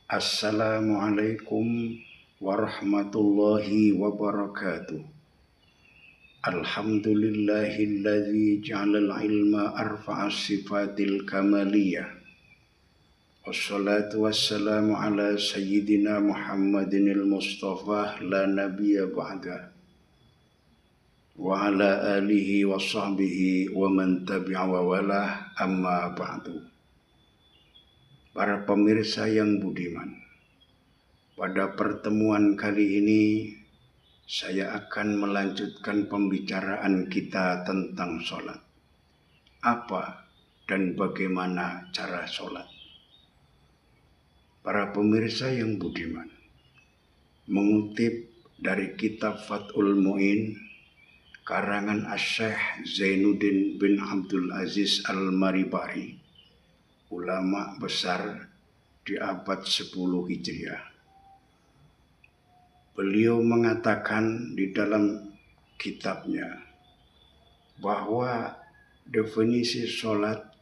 Assalamualaikum warahmatullahi wabarakatuh. Alhamdulillahilladzi ja'alal ilma arfa'as sifatil kamaliyah. Wassalatu wassalamu ala sayyidina Muhammadinil Mustafa la nabiyya ba'da. Wa ala alihi wa sahbihi wa man tabi'a wa walah amma ba'du. Para pemirsa yang budiman, pada pertemuan kali ini saya akan melanjutkan pembicaraan kita tentang sholat. Apa dan bagaimana cara sholat? Para pemirsa yang budiman, mengutip dari kitab Fathul Mu'in karangan Asy-Syaikh Zainuddin bin Abdul Aziz Al-Maribari, ulama besar di abad 10 Hijriah. Beliau mengatakan di dalam kitabnya bahwa definisi sholat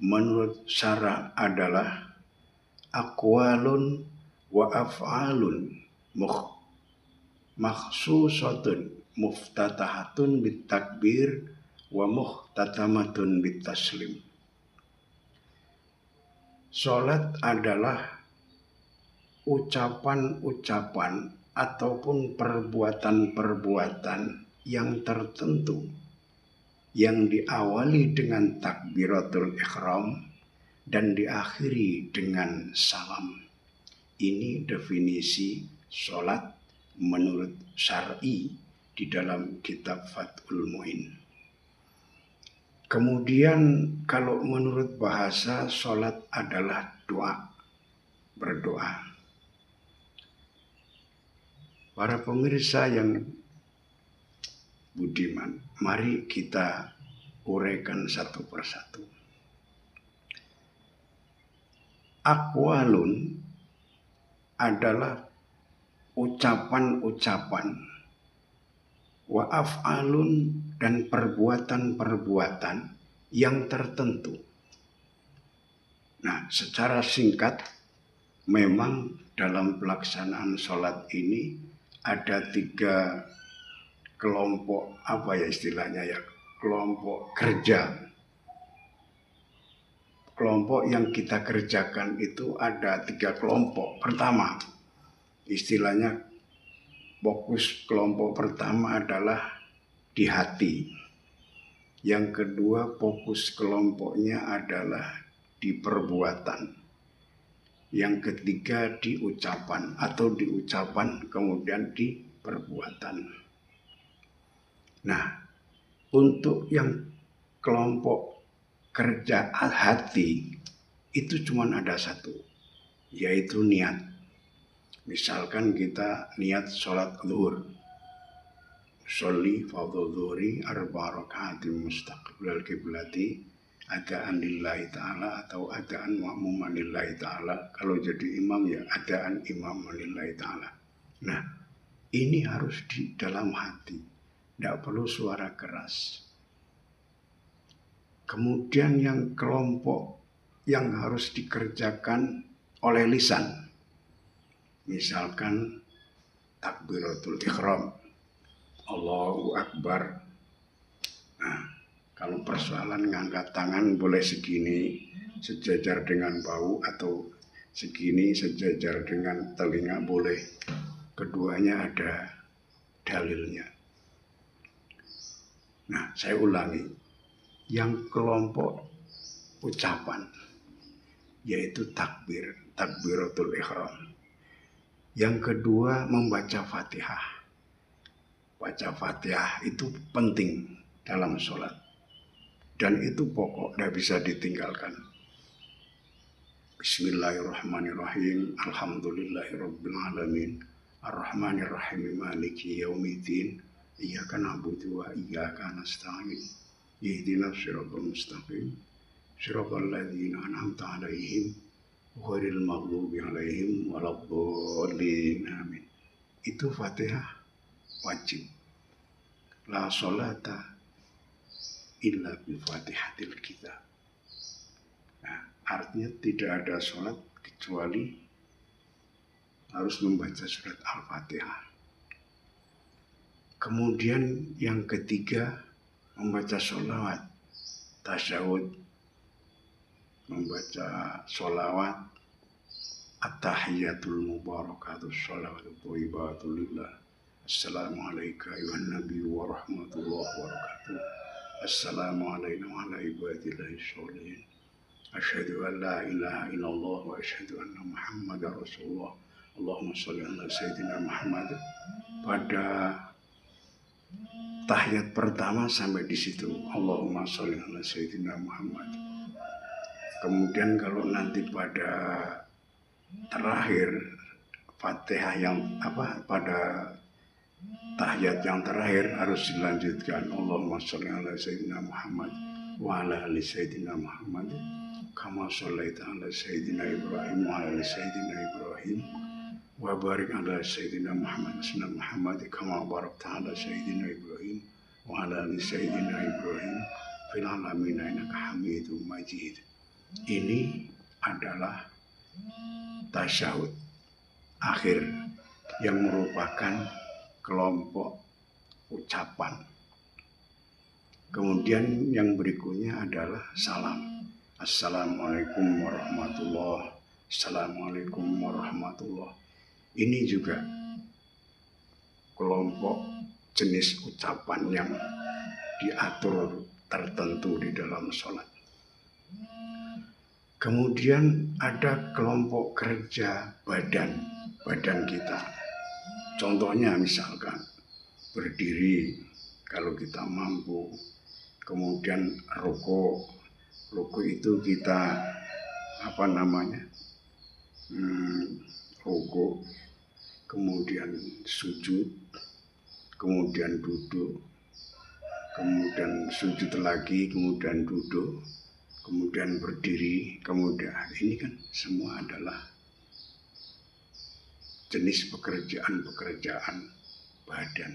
menurut syara adalah aqwalun wa af'alun makhsusatun muftatahatun bitakbir wa muhtatamatun bitaslim. Sholat adalah ucapan-ucapan ataupun perbuatan-perbuatan yang tertentu yang diawali dengan takbiratul ihram dan diakhiri dengan salam. Ini definisi sholat menurut syar'i di dalam kitab Fathul Mu'in. Kemudian kalau menurut bahasa, sholat adalah doa, berdoa. Para pemirsa yang budiman, mari kita uraikan satu persatu. Aqwalun adalah ucapan-ucapan, wa af'alun dan perbuatan-perbuatan yang tertentu. Nah, secara singkat, memang dalam pelaksanaan sholat ini ada 3 kelompok, kelompok kerja. Kelompok yang kita kerjakan itu ada 3 kelompok. Pertama, istilahnya fokus kelompok pertama adalah di hati. Yang kedua, fokus kelompoknya adalah di perbuatan. Yang ketiga di ucapan atau di ucapan kemudian di perbuatan. Nah, untuk yang kelompok kerja hati itu cuma ada satu, yaitu niat. Misalkan kita niat sholat zuhur, sholli fardhu zuhri arba'a raka'atin mustaqbilal qiblati adaan lillahi ta'ala atau adaan ma'muman lillahi ta'ala. Kalau jadi imam ya adaan imam lillahi ta'ala. Nah, ini harus di dalam hati, tidak perlu suara keras. Kemudian yang kelompok yang harus dikerjakan oleh lisan, misalkan takbiratul ihram, Allahu Akbar. Nah, kalau persoalan ngangkat tangan boleh segini sejajar dengan bahu atau segini sejajar dengan telinga boleh. Keduanya ada dalilnya. Nah, saya ulangi. Yang kelompok ucapan yaitu takbiratul ihram. Yang kedua membaca Fatihah. Baca Fatihah itu penting dalam sholat. Dan itu pokok, tidak bisa ditinggalkan. Bismillahirrahmanirrahim. Alhamdulillahirabbil alamin. Ar-Rahmanir-Rahim Maliki Yaumiddin. Iyyaka na'budu wa iyyaka nasta'in. Ihdinas siratal mustaqim. Siratal ladzina an'amta 'alaihim ghairil maghdubi 'alaihim waladdallin. Amin. Itu Fatihah wajib. La sholata illa bi Fatihatil kitab. Nah, artinya tidak ada sholat kecuali harus membaca surat Al-Fatihah. Kemudian yang ketiga, membaca sholawat, tasyahud, membaca sholawat, at-tahiyatul mubarakatus sholawatu thayyibatul lillah. Assalamualaikum ayuhan nabi wa rahmatullahi wa barakatuh. Assalamualaikum wa ala ibadillahi sholihin. Asyhadu an la ilaha illallah wa asyhadu anna Muhammadar Rasulullah. Allahumma sholli ala sayyidina Muhammad. Pada tahiyat pertama sampai di situ, Allahumma sholli ala sayyidina Muhammad. Kemudian kalau nanti pada terakhir Fatihah yang pada tahiyat yang terakhir harus dilanjutkan Allahumma sholli ala sayyidina Muhammad wa ala ali sayyidina Muhammad kama shallaita ala sayyidina Ibrahim wa ala sayyidina Ibrahim wa barik ala sayyidina Muhammad kama barakta ala sayyidina Ibrahim wa ala ali sayyidina Ibrahim fil alamin innaka Hamidum Majid. Ini adalah tasyahud akhir yang merupakan kelompok ucapan. Kemudian yang berikutnya adalah salam. Assalamualaikum warahmatullahi. Assalamualaikum warahmatullahi. Ini juga kelompok jenis ucapan yang diatur tertentu di dalam sholat. Kemudian ada kelompok kerja badan kita. Contohnya misalkan berdiri kalau kita mampu, kemudian ruku itu kita ruku, kemudian sujud, kemudian duduk, kemudian sujud lagi, kemudian duduk, kemudian berdiri, kemudian ini kan semua adalah jenis pekerjaan badan.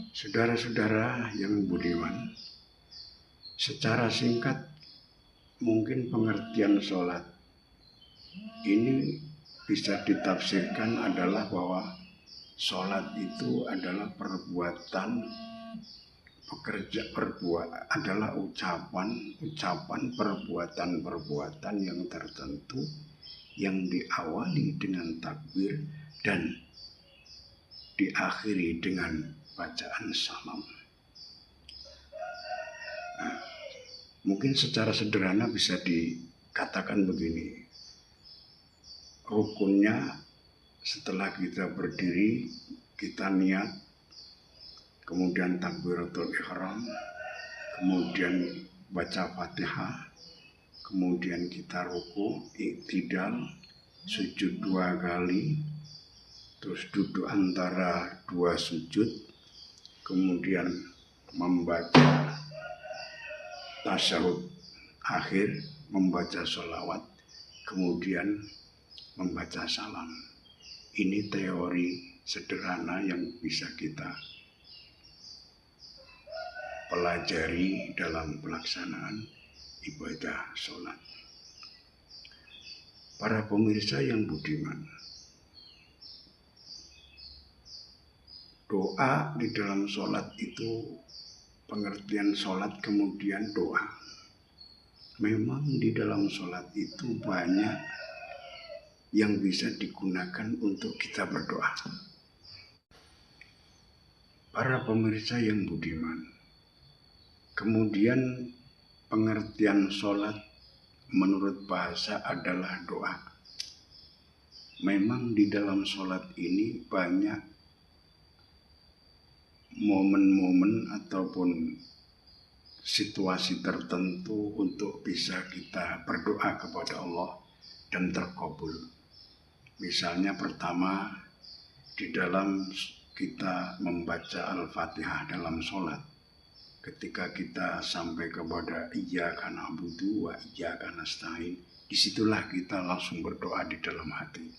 Saudara-saudara yang budiman, secara singkat mungkin pengertian sholat ini bisa ditafsirkan adalah bahwa sholat itu adalah adalah ucapan perbuatan yang tertentu yang diawali dengan takbir dan diakhiri dengan bacaan salam. Nah, mungkin secara sederhana bisa dikatakan begini. Rukunnya setelah kita berdiri, kita niat, kemudian takbiratul ihram, kemudian baca Fatihah, kemudian kita ruku, iktidal, sujud 2 kali, terus duduk antara 2 sujud, kemudian membaca tasyahud akhir, membaca sholawat, kemudian membaca salam. Ini teori sederhana yang bisa kita pelajari dalam pelaksanaan ibadah sholat. Para pemirsa yang budiman, doa di dalam sholat itu pengertian sholat kemudian doa. Memang di dalam sholat itu banyak yang bisa digunakan untuk kita berdoa. Para pemirsa yang budiman, kemudian pengertian sholat menurut bahasa adalah doa. Memang di dalam sholat ini banyak momen-momen ataupun situasi tertentu untuk bisa kita berdoa kepada Allah dan terkabul. Misalnya pertama, di dalam kita membaca Al-Fatihah dalam sholat. Ketika kita sampai kepada iyyaka na'budu wa iyyaka nasta'in, disitulah kita langsung berdoa di dalam hati.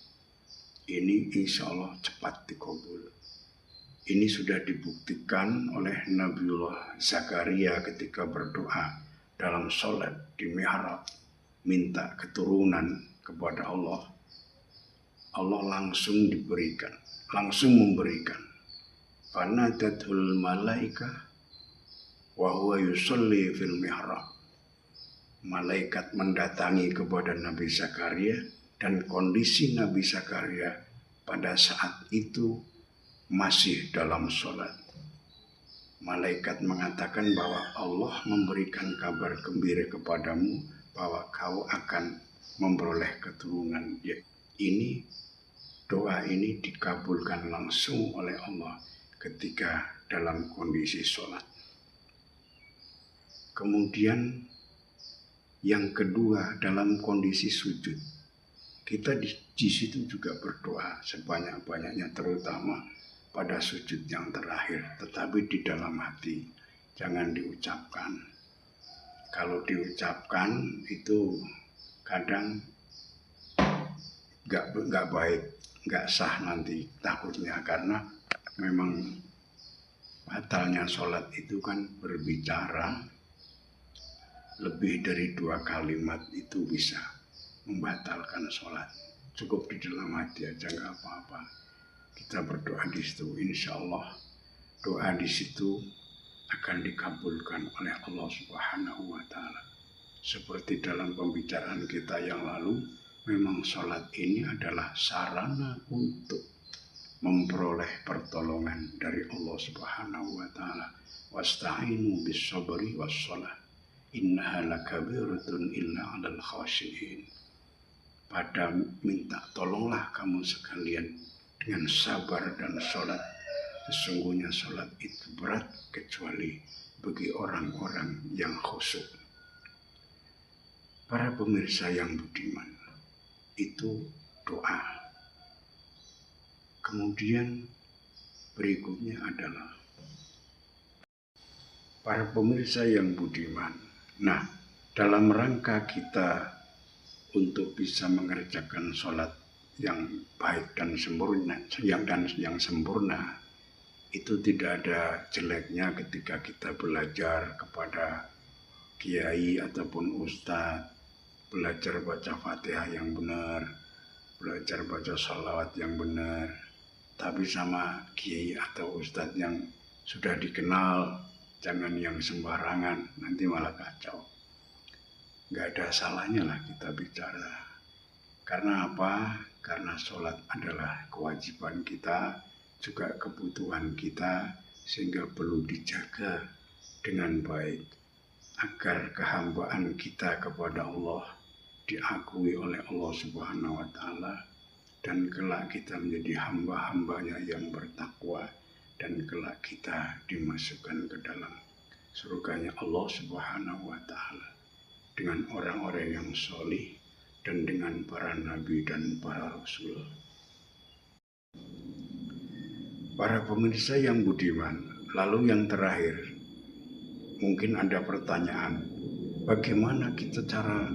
Ini insya Allah cepat dikabul. Ini sudah dibuktikan oleh Nabiullah Zakaria ketika berdoa dalam sholat di mihrab, minta keturunan kepada Allah. Allah langsung memberikan. Fanadatul malaika wa huwa yusalli fil mihrab. Malaikat mendatangi kepada Nabi Zakaria dan kondisi Nabi Zakaria pada saat itu masih dalam sholat. Malaikat mengatakan bahwa Allah memberikan kabar gembira kepadamu bahwa kau akan memperoleh keturunan. Ini doa ini dikabulkan langsung oleh Allah ketika dalam kondisi sholat. Kemudian yang kedua dalam kondisi sujud. Kita di situ juga berdoa sebanyak-banyaknya, terutama pada sujud yang terakhir, tetapi di dalam hati, jangan diucapkan. Kalau diucapkan itu kadang nggak baik, nggak sah nanti takutnya, karena memang batalnya sholat itu kan berbicara lebih dari 2 kalimat itu bisa membatalkan sholat. Cukup di dalam hati aja, nggak apa-apa. Kita berdoa di situ, insya Allah doa di situ akan dikabulkan oleh Allah Subhanahu wa Ta'ala. Seperti dalam pembicaraan kita yang lalu, memang sholat ini adalah sarana untuk memperoleh pertolongan dari Allah Subhanahu wa Ta'ala. Wasta'inu bis sabri was shalah, innaha lakabiratun illa 'alal khashiyin. Pada minta tolonglah kamu sekalian dengan sabar dan sholat. Sesungguhnya sholat itu berat kecuali bagi orang-orang yang khusyuk. Para pemirsa yang budiman, itu doa. Kemudian berikutnya adalah para pemirsa yang budiman. Nah, dalam rangka kita untuk bisa mengerjakan sholat yang baik dan sempurna, yang sempurna, itu tidak ada jeleknya ketika kita belajar kepada kiai ataupun ustadz, belajar baca Fatihah yang benar, belajar baca sholawat yang benar. Tapi sama kiai atau ustadz yang sudah dikenal, jangan yang sembarangan, nanti malah kacau. Gak ada salahnya lah kita bicara. Karena apa? Karena sholat adalah kewajiban kita, juga kebutuhan kita, sehingga perlu dijaga dengan baik agar kehambaan kita kepada Allah diakui oleh Allah Subhanahu wa Ta'ala, dan kelak kita menjadi hamba-hambanya yang bertakwa, dan kelak kita dimasukkan ke dalam surganya Allah Subhanahu wa Ta'ala dengan orang-orang yang sholih dan dengan para nabi dan para rasul. Para pemirsa yang budiman, lalu yang terakhir, mungkin ada pertanyaan, bagaimana kita cara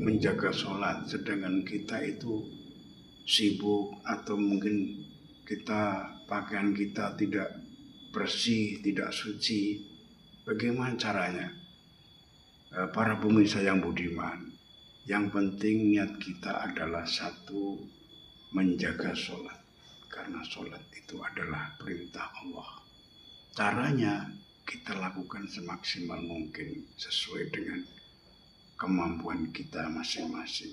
menjaga sholat sedangkan kita itu sibuk, atau mungkin pakaian kita tidak bersih, tidak suci. Bagaimana caranya? Para pemirsa yang budiman, yang penting niat kita adalah satu, menjaga sholat. Karena sholat itu adalah perintah Allah. Caranya kita lakukan semaksimal mungkin sesuai dengan kemampuan kita masing-masing.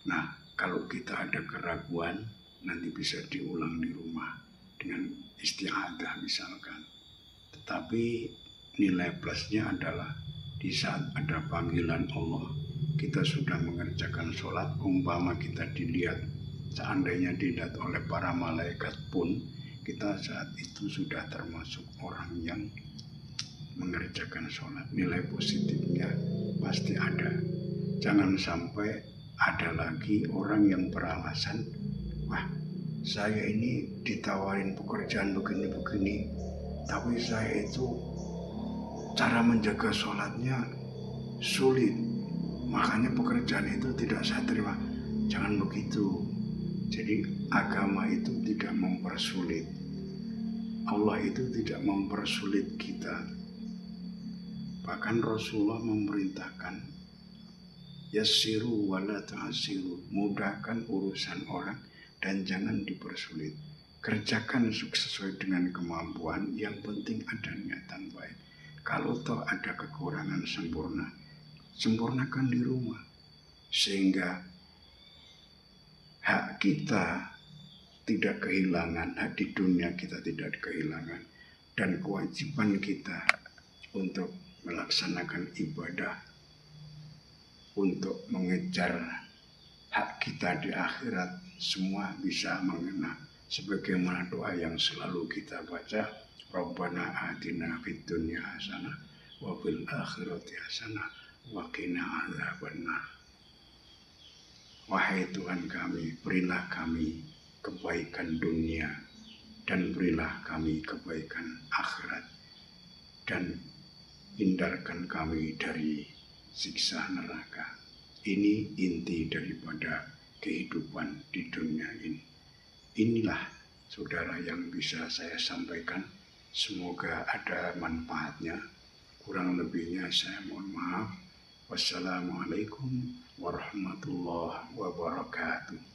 Nah, kalau kita ada keraguan, nanti bisa diulang di rumah dengan isti'adah misalkan. Tetapi nilai plusnya adalah di saat ada panggilan Allah, kita sudah mengerjakan sholat. Umpama kita dilihat, seandainya dilihat oleh para malaikat pun, kita saat itu sudah termasuk orang yang mengerjakan sholat. Nilai positifnya pasti ada. Jangan sampai ada lagi orang yang beralasan, wah, saya ini ditawarin pekerjaan begini-begini, tapi saya itu cara menjaga sholatnya sulit, makanya pekerjaan itu tidak saya terima. Jangan begitu. Jadi agama itu tidak mempersulit. Allah itu tidak mempersulit kita. Bahkan Rasulullah memerintahkan, yassiru wala tu'assiru, mudahkan urusan orang, dan jangan dipersulit. Kerjakan sesuai dengan kemampuan, yang penting ada niatan baik. Kalau toh ada kekurangan sempurnakan di rumah. Sehingga hak kita tidak kehilangan, hak di dunia kita tidak kehilangan. Dan kewajiban kita untuk melaksanakan ibadah, untuk mengejar hak kita di akhirat, semua bisa mengena. Sebagaimana doa yang selalu kita baca, Rabbana atina fid dunya hasanah wa fil akhirati hasanah wa qina adzabannar. Wahai Tuhan kami, berilah kami kebaikan dunia dan berilah kami kebaikan akhirat, dan hindarkan kami dari siksa neraka. Ini inti daripada kehidupan di dunia ini. Inilah saudara yang bisa saya sampaikan. Semoga ada manfaatnya. Kurang lebihnya saya mohon maaf. Wassalamualaikum warahmatullahi wabarakatuh.